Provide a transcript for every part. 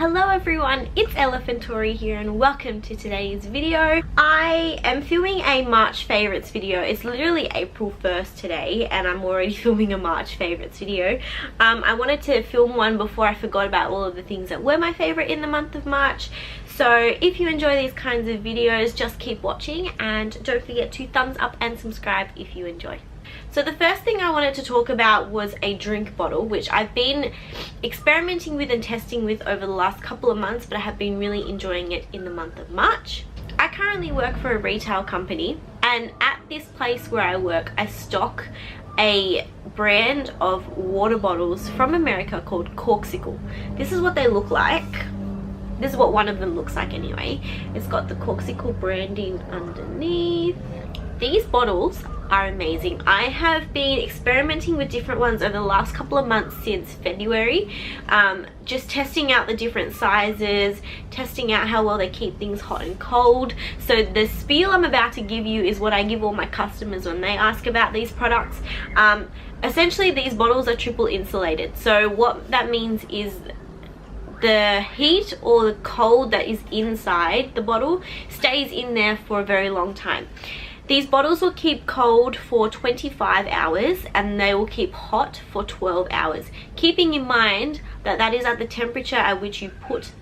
Hello everyone, it's Elephantori here and welcome to today's video. I am filming a March favourites video. It's literally April 1st today and I'm already filming a March favourites video. I wanted to film one before I forgot about all of the things that were my favourite in the month of March. So if you enjoy these kinds of videos, just keep watching and don't forget to thumbs up and subscribe if you enjoy. So the first thing I wanted to talk about was a drink bottle, which I've been experimenting with and testing with over the last couple of months, but I have been really enjoying it in the month of March. I currently work for a retail company, and at this place where I work, I stock a brand of water bottles from America called Corkcicle. This is what they look like. This is what one of them looks like anyway. It's got the Corkcicle branding underneath. These bottles are amazing. I have been experimenting with different ones over the last couple of months since February, just testing out the different sizes, testing out how well they keep things hot and cold. So the spiel I'm about to give you is what I give all my customers when they ask about these products. Essentially these bottles are triple insulated, so what that means is the heat or the cold that is inside the bottle stays in there for a very long time. These bottles will keep cold for 25 hours and they will keep hot for 12 hours. Keeping in mind that that is at the temperature at which you put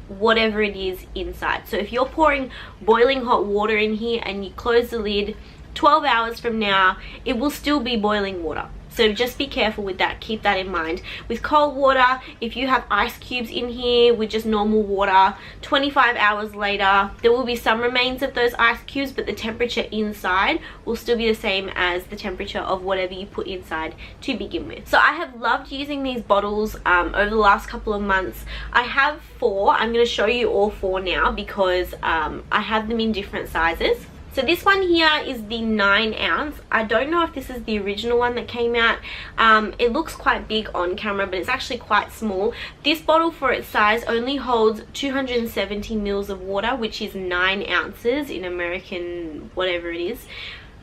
whatever it is inside. So if you're pouring boiling hot water in here and you close the lid, 12 hours from now, it will still be boiling water. So just be careful with that, keep that in mind. With cold water, if you have ice cubes in here with just normal water, 25 hours later, there will be some remains of those ice cubes, but the temperature inside will still be the same as the temperature of whatever you put inside to begin with. So I have loved using these bottles over the last couple of months. I have 4, I'm going to show you all 4 now because I have them in different sizes. So this one here is the 9 ounce. I don't know if this is the original one that came out. It looks quite big on camera, but it's actually quite small. This bottle for its size only holds 270 mils of water, which is 9 ounces in American, whatever it is.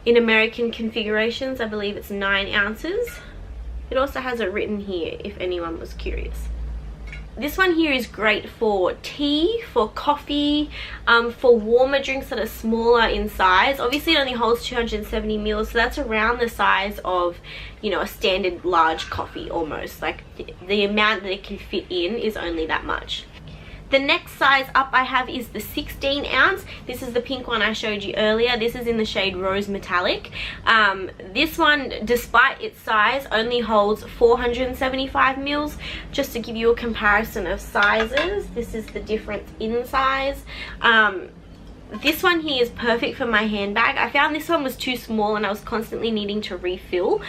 In American configurations, I believe it's 9 ounces. It also has it written here if anyone was curious. This one here is great for tea, for coffee, for warmer drinks that are smaller in size. Obviously it only holds 270 mils, so that's around the size of, you know, a standard large coffee almost. Like the amount that it can fit in is only that much. The next size up I have is the 16 ounce. This is the pink one I showed you earlier. This is in the shade Rose Metallic. This one, despite its size, only holds 475 mils. Just to give you a comparison of sizes, this is the difference in size. This one here is perfect for my handbag. I found this one was too small and I was constantly needing to refill.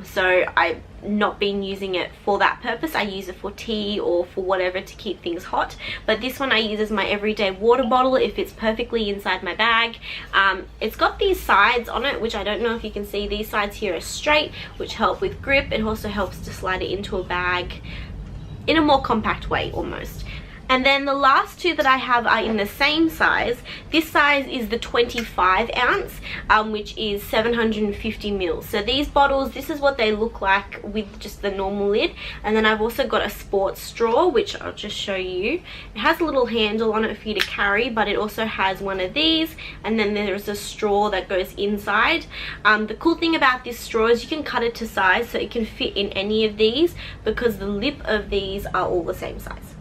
So I've not been using it for that purpose. I use it for tea or for whatever to keep things hot. But this one I use as my everyday water bottle. It fits perfectly inside my bag. It's got these sides on it, which I don't know if you can see. These sides here are straight, which help with grip. It also helps to slide it into a bag in a more compact way almost. And then the last 2 that I have are in the same size. This size is the 25 ounce, which is 750 mils. So these bottles, this is what they look like with just the normal lid. And then I've also got a sports straw, which I'll just show you. It has a little handle on it for you to carry, but it also has one of these. And then there's a straw that goes inside. The cool thing about this straw is you can cut it to size, so it can fit in any of these because the lip of these are all the same size.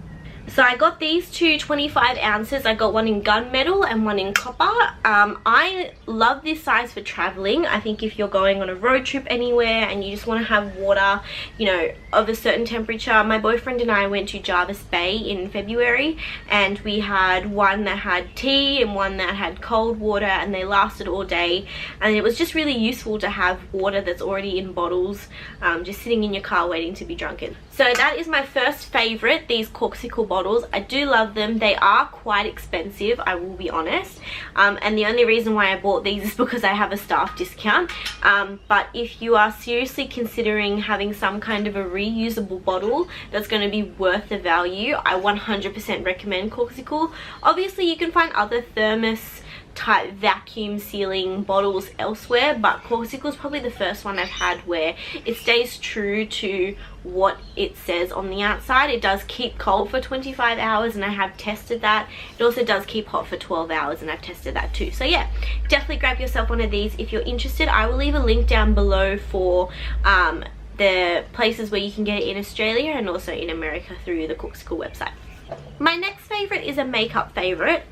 So I got these 2 25 ounces. I got one in gunmetal and one in copper. I love this size for traveling. I think if you're going on a road trip anywhere and you just want to have water, you know, of a certain temperature. My boyfriend and I went to Jervis Bay in February and we had one that had tea and one that had cold water, and they lasted all day. And it was just really useful to have water that's already in bottles, just sitting in your car waiting to be drunken. So that is my first favorite, these Corkcicle bottles. I do love them. They are quite expensive, I will be honest. And the only reason why I bought these is because I have a staff discount. But if you are seriously considering having some kind of a reusable bottle that's going to be worth the value, I 100% recommend Corkcicle. Obviously you can find other thermos type vacuum sealing bottles elsewhere, but Corkcicle is probably the first one I've had where it stays true to what it says on the outside. It does keep cold for 25 hours and I have tested that. It also does keep hot for 12 hours and I've tested that too. So yeah, definitely grab yourself one of these if you're interested. I will leave a link down below for the places where you can get it in Australia and also in America through the Corkcicle website. My next favourite is a makeup favourite.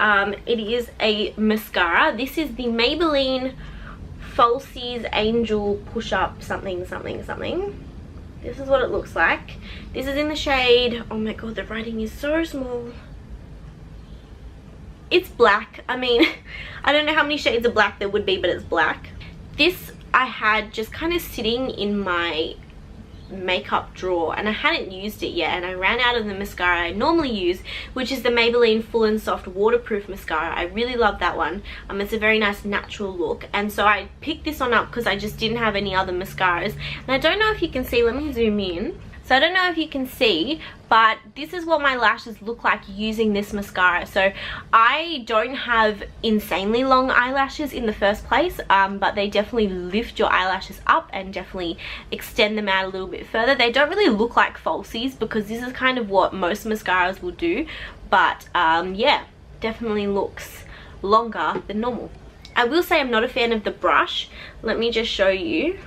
It is a mascara. This is the Maybelline Falsies Angel Push Up something something something. This is what it looks like. This is in the shade, oh my god, the writing is so small. It's black. I mean, I don't know how many shades of black there would be, but it's black. This I had just kind of sitting in my makeup drawer and I hadn't used it yet, and I ran out of the mascara I normally use, which is the Maybelline Full and Soft Waterproof Mascara. I really love that one. It's a very nice natural look, and so I picked this one up because I just didn't have any other mascaras. And I don't know if you can see, let me zoom in. So I don't know if you can see, but this is what my lashes look like using this mascara. So I don't have insanely long eyelashes in the first place, but they definitely lift your eyelashes up and definitely extend them out a little bit further. They don't really look like falsies because this is kind of what most mascaras will do, but yeah, definitely looks longer than normal. I will say I'm not a fan of the brush. Let me just show you.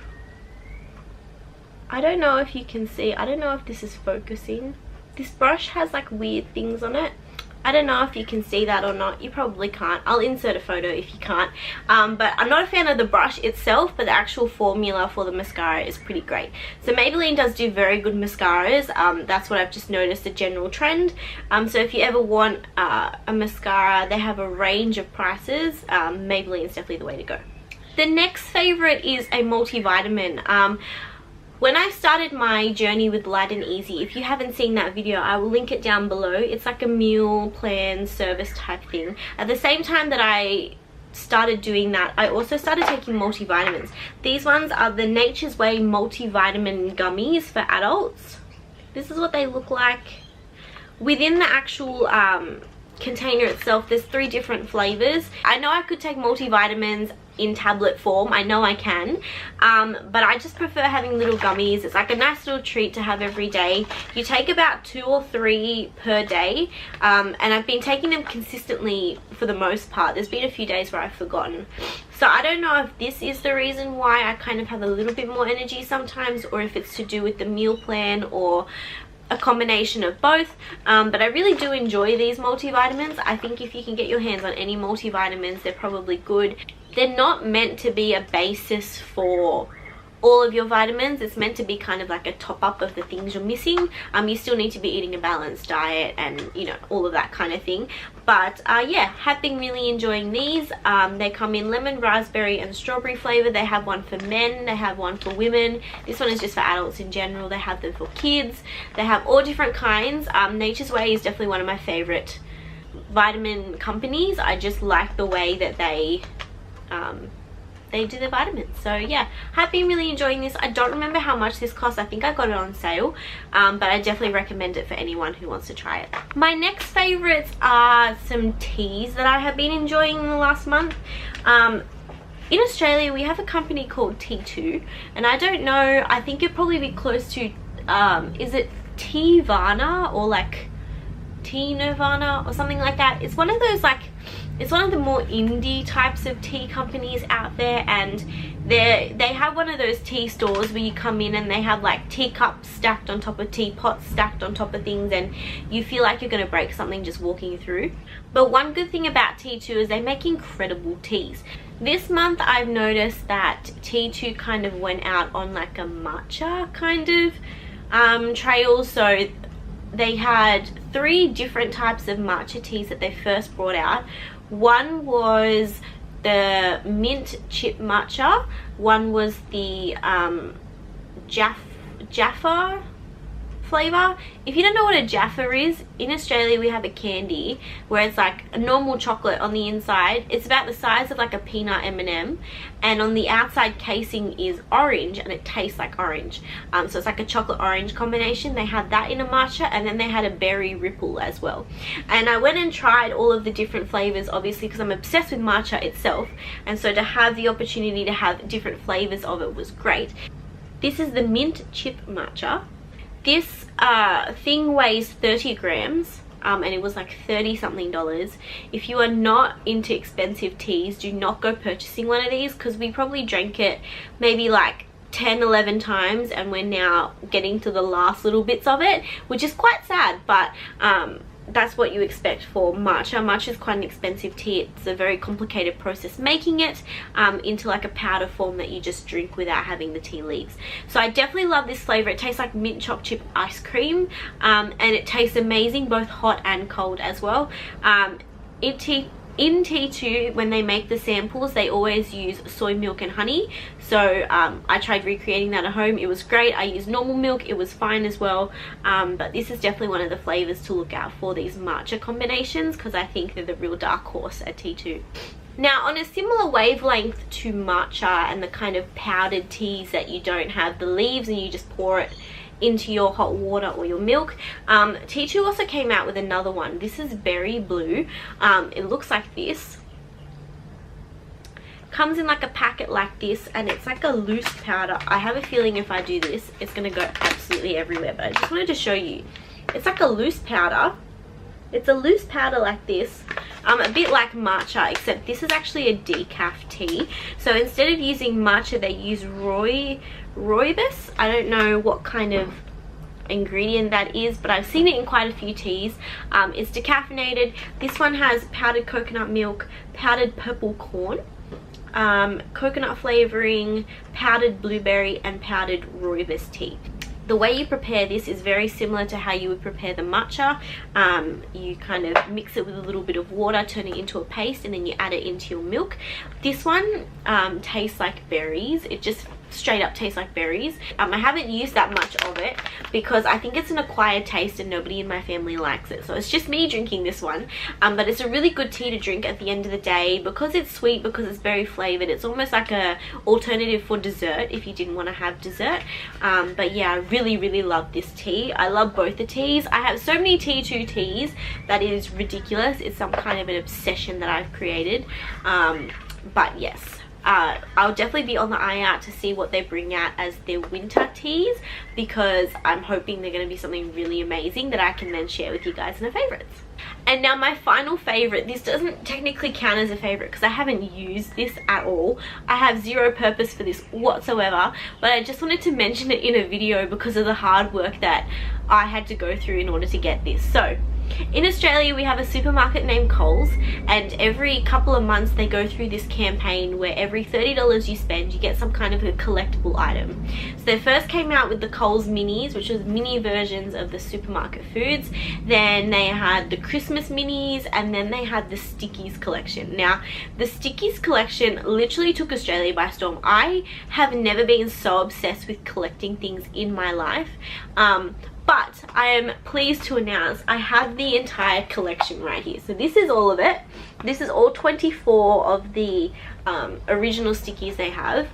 I don't know if you can see, I don't know if this is focusing. This brush has like weird things on it. I don't know if you can see that or not. You probably can't. I'll insert a photo if you can't. But I'm not a fan of the brush itself, but the actual formula for the mascara is pretty great. So Maybelline does do very good mascaras. That's what I've just noticed, a general trend. So if you ever want a mascara, they have a range of prices. Maybelline is definitely the way to go. The next favorite is a multivitamin. When I started my journey with Light and Easy, if you haven't seen that video, I will link it down below. It's like a meal plan service type thing. At the same time that I started doing that, I also started taking multivitamins. These ones are the Nature's Way multivitamin gummies for adults. This is what they look like. Within the actual container itself, there's 3 different flavors. I know I could take multivitamins in tablet form, I know I can, but I just prefer having little gummies. It's like a nice little treat to have every day. You take about 2 or 3 per day, and I've been taking them consistently for the most part. There's been a few days where I've forgotten, so I don't know if this is the reason why I kind of have a little bit more energy sometimes, or if it's to do with the meal plan or a combination of both, but I really do enjoy these multivitamins. I think if you can get your hands on any multivitamins, they're probably good. They're not meant to be a basis for all of your vitamins. It's meant to be kind of like a top up of the things you're missing. You still need to be eating a balanced diet and, you know, all of that kind of thing. But yeah, have been really enjoying these. They come in lemon, raspberry and strawberry flavor. They have one for men, they have one for women. This one is just for adults in general. They have them for kids. They have all different kinds. Nature's Way is definitely one of my favorite vitamin companies. I just like the way that they do their vitamins. So yeah, have been really enjoying this. I don't remember how much this cost. I think I got it on sale, but I definitely recommend it for anyone who wants to try it. My next favorites are some teas that I have been enjoying in the last month. In Australia we have a company called T2, and I don't know, I think it'd probably be close to is it Teavana or like Tea Nirvana or something like that. It's one of those, like, it's one of the more indie types of tea companies out there, and they have one of those tea stores where you come in and they have like teacups stacked on top of teapots stacked on top of things, and you feel like you're going to break something just walking through. But one good thing about T2 is they make incredible teas. This month I've noticed that T2 kind of went out on like a matcha kind of trail. So they had 3 different types of matcha teas that they first brought out. One was the mint chip matcha, one was the Jaffa flavor. If you don't know what a Jaffa is, in Australia we have a candy where it's like a normal chocolate on the inside. It's about the size of like a peanut M&M, and on the outside casing is orange, and it tastes like orange. So it's like a chocolate orange combination. They had that in a matcha, and then they had a berry ripple as well. And I went and tried all of the different flavors, obviously, because I'm obsessed with matcha itself, and so to have the opportunity to have different flavors of it was great. This is the mint chip matcha. This thing weighs 30 grams. And it was like $30 something. If you are not into expensive teas, do not go purchasing one of these, because we probably drank it maybe like 10-11 times, and we're now getting to the last little bits of it, which is quite sad, but that's what you expect for matcha. Matcha is quite an expensive tea. It's a very complicated process making it into like a powder form that you just drink without having the tea leaves. So I definitely love this flavor. It tastes like mint choc chip ice cream, and it tastes amazing both hot and cold as well. In T2, when they make the samples, they always use soy milk and honey. So I tried recreating that at home. It was great. I used normal milk. It was fine as well. But this is definitely one of the flavors to look out for, these matcha combinations, because I think they're the real dark horse at T2. Now, on a similar wavelength to matcha and the kind of powdered teas that you don't have the leaves and you just pour it into your hot water or your milk, T2 also came out with another one. This is berry blue. It looks like this. Comes in like a packet like this, and it's like a loose powder. I have a feeling if I do this, it's gonna go absolutely everywhere, but I just wanted to show you. It's like a loose powder. It's a loose powder like this, a bit like matcha, except this is actually a decaf tea. So instead of using matcha, they use rooibos. I don't know what kind of ingredient that is, but I've seen it in quite a few teas. It's decaffeinated. This one has powdered coconut milk, powdered purple corn, coconut flavoring, powdered blueberry, and powdered rooibos tea. The way you prepare this is very similar to how you would prepare the matcha. You kind of mix it with a little bit of water, turn it into a paste, and then you add it into your milk. This one tastes like berries. It just straight up tastes like berries. I haven't used that much of it because I think it's an acquired taste and nobody in my family likes it, so it's just me drinking this one. But it's a really good tea to drink at the end of the day because it's sweet, because it's very flavored. It's almost like a alternative for dessert if you didn't want to have dessert. But yeah, I really love this tea. I love both the teas. I have so many T2 teas that is ridiculous. It's some kind of an obsession that I've created. But yes, I'll definitely be on the eye out to see what they bring out as their winter teas, because I'm hoping they're going to be something really amazing that I can then share with you guys in the favorites. And now my final favorite, this doesn't technically count as a favorite because I haven't used this at all. I have zero purpose for this whatsoever, but I just wanted to mention it in a video because of the hard work that I had to go through in order to get this. So in Australia we have a supermarket named Coles, and every couple of months they go through this campaign where every $30 you spend you get some kind of a collectible item. So they first came out with the Coles minis, which was mini versions of the supermarket foods. Then they had the Christmas minis, and then they had the Stickies collection. Now the Stickies collection literally took Australia by storm. I have never been so obsessed with collecting things in my life. But I am pleased to announce I have the entire collection right here. So this is all of it. This is all 24 of the original stickies they have.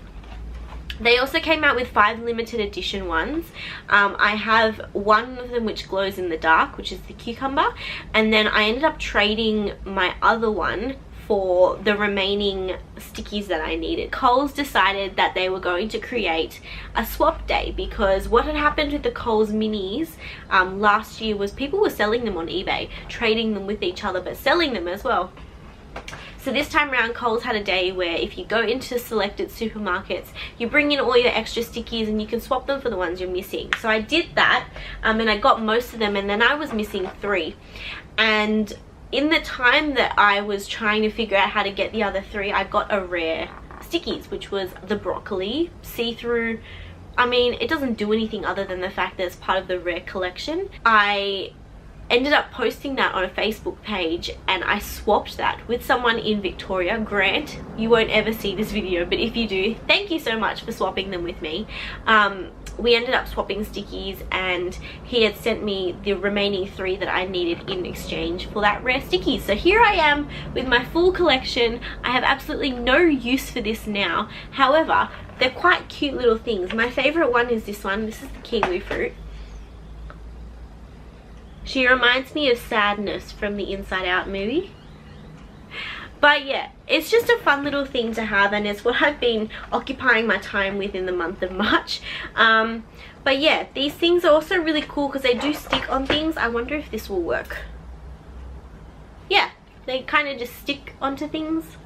They also came out with 5 limited edition ones. I have one of them which glows in the dark, which is the cucumber. And then I ended up trading my other one for the remaining stickies that I needed. Coles decided that they were going to create a swap day, because what had happened with the Coles minis last year was people were selling them on eBay, trading them with each other, but selling them as well. So this time around, Coles had a day where if you go into selected supermarkets, you bring in all your extra stickies and you can swap them for the ones you're missing. So I did that, and I got most of them, and then I was missing 3. And in the time that I was trying to figure out how to get the other 3, I got a rare stickies, which was the broccoli see-through. I mean, it doesn't do anything other than the fact that it's part of the rare collection. I ended up posting that on a Facebook page, and I swapped that with someone in Victoria. Grant, you won't ever see this video, but if you do, thank you so much for swapping them with me. we ended up swapping stickies, and he had sent me the remaining 3 that I needed in exchange for that rare sticky. So here I am with my full collection. I have absolutely no use for this now. However, they're quite cute little things. My favorite one is this one. This is the kiwi fruit. She reminds me of Sadness from the Inside Out movie. But yeah, it's just a fun little thing to have, and it's what I've been occupying my time with in the month of March. But yeah, these things are also really cool because they do stick on things. I wonder if this will work. Yeah, they kind of just stick onto things.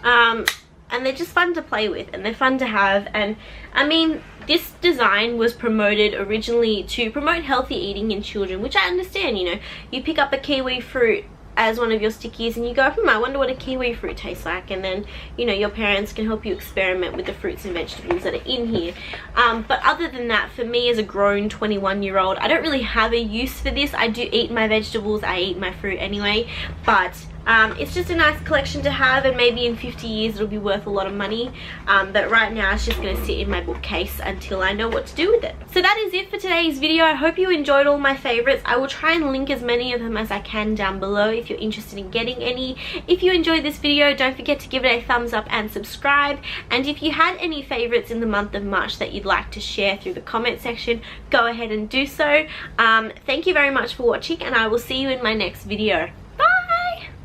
And they're just fun to play with, and they're fun to have. And I mean, this design was promoted originally to promote healthy eating in children, which I understand. You know, you pick up a kiwi fruit as one of your stickies and you go, I wonder what a kiwi fruit tastes like, and then, you know, your parents can help you experiment with the fruits and vegetables that are in here. But other than that, for me as a grown 21-year-old, I don't really have a use for this. I do eat my vegetables, I eat my fruit anyway, but it's just a nice collection to have, and maybe in 50 years it'll be worth a lot of money. But right now it's just going to sit in my bookcase until I know what to do with it. So that is it for today's video. I hope you enjoyed all my favorites. I will try and link as many of them as I can down below if you're interested in getting any. If you enjoyed this video, don't forget to give it a thumbs up and subscribe. And if you had any favorites in the month of March that you'd like to share through the comment section, go ahead and do so. Thank you very much for watching, and I will see you in my next video.